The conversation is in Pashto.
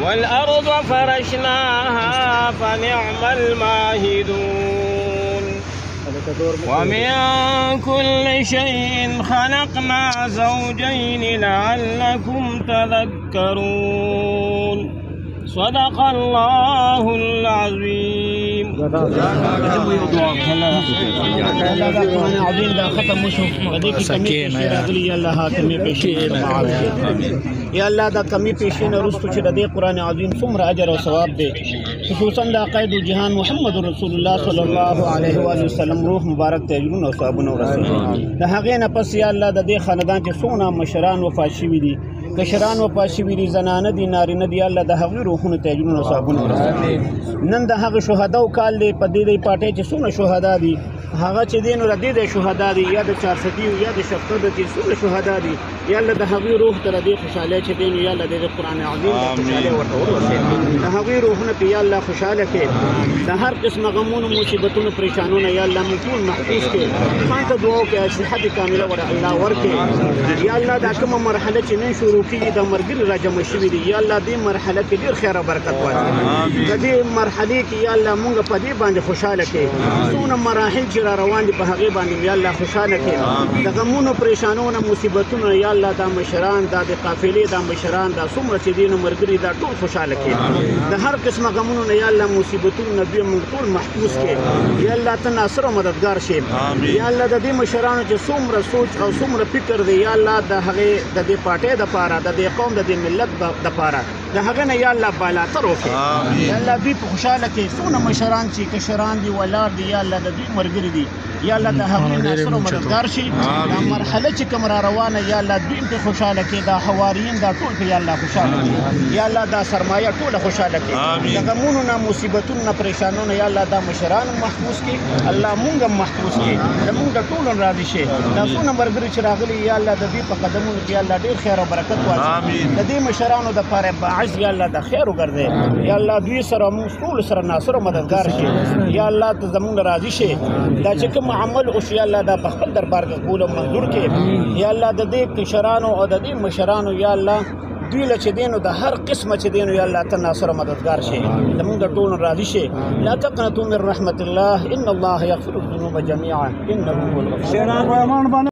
والأرض فرشناها فنعم الماهدون ومن كل شيء خلقنا زوجين لعلكم تذكرون صدق الله العظيم. یا الله دا کمی پیشین رستو چې د دې قرآن عظیم څومره اجر او ثواب دی، خصوصا د قائد الجهان محمد رسول الله صلی الله علیه و وسلم روح مبارک ته اجرونه او ثوابونه ورسوي. د هغې نه پس یا الله د دې خاندان چې څومره مشران وفات شوي دي، کشران وفات شوي دي، زنانه دي، نارینه دي، الله د هغوی روحونو ته اجرونه او ثوابونه ورسوي. نن د هغه شهداو کال دی، په دې پارټۍ چې څومره شهدا دي هغه چې دی نو د دې شهدا دي یا د 400 یا د 70 چې څومره شهدا دي، یا الله د هغوی روح ته د دې خوشحالۍ چې دی نو یا الله د قرآن عظیم د خوشحالۍ ورته ورسوي. د هغوی روحونه په یا الله خوشحاله کړي، د هر قسمه غمونو مصیبتونو پریشانونه یا الله موږ ټول محفوظ کړي. خان ته دعا وکړئ صحت کامله ور الله ورکړي. یا الله دا کومه مرحله چې نن شروع کېږي د مرګ را جمع شوي دي، یا الله دې مرحله کې ډېر خیر او برکت واچوي. د دې مرحلې کې یا الله موږ په دې باندې خوشحاله کړي. څونه مراحل چې را روان دي په هغې باندې یا الله خوشحاله کړي. د غمونو پریشانونو مصیبتونو یا الله دا مشران، دا د قافلې دا مشران، دا څومره چې دي نو ملګري دا ټول خوشحاله کړي. د هر قسمه غمونو نه یا الله مصیبتونو نه دوی موږ ټول محفوظ کړي. یا الله ته ناصر او مددګار شي. یا الله د دې مشرانو چې څومره سوچ او څومره فکر دی یا الله د هغې د دې پارټۍ دپاره، د دې قوم د دې ملت دپاره د هغه نه یا الله بالاتر وکړي. یا الله دوی په خوشحاله کړي. څونه مشران چې کشران دي ولاړ دي یا الله د دوی ملګري دي، یا الله د هغوی ناصر او مددګار شي. دا مرحله چې کوم را روانه یا الله دوی پرې خوشحاله کړي. دا حواریین دا ټول پرې یا الله خوشحاله کړي. یا الله دا سرمایه ټوله خوشحاله کړي. د غمونو نه مصیبتونو نه پریشانونو یا الله دا مشران محفوظ کړي، الله مونږ هم محفوظ کړي. زمونږ د ټولو راضي شي. دا څونه ملګري چې راغلي یا الله د دوی په قدمونو کې یا الله ډېر خیر او برکت واچوي. د دې مشرانو دپاره باعث یا الله د خیر وګرځي. یا الله دوی سره موږ ټول سره ناصر او مددګار شي. یا الله ته زمونږ راضي شي. دا چې کوم عمل وشي یا الله دا په خپل دربار کې قبول او منظور کړي. یا الله د دې کشرانو او د دې مشرانو یا الله دوی له چې دی نو د هر قسمه چې دی نو یا الله ته ناصر او مددګار شي. زمونږ د ټولو راضي شي. لا تقنطوا من رحمة الله ان الله يغفر الذنوب جميعا انه هو الغفور.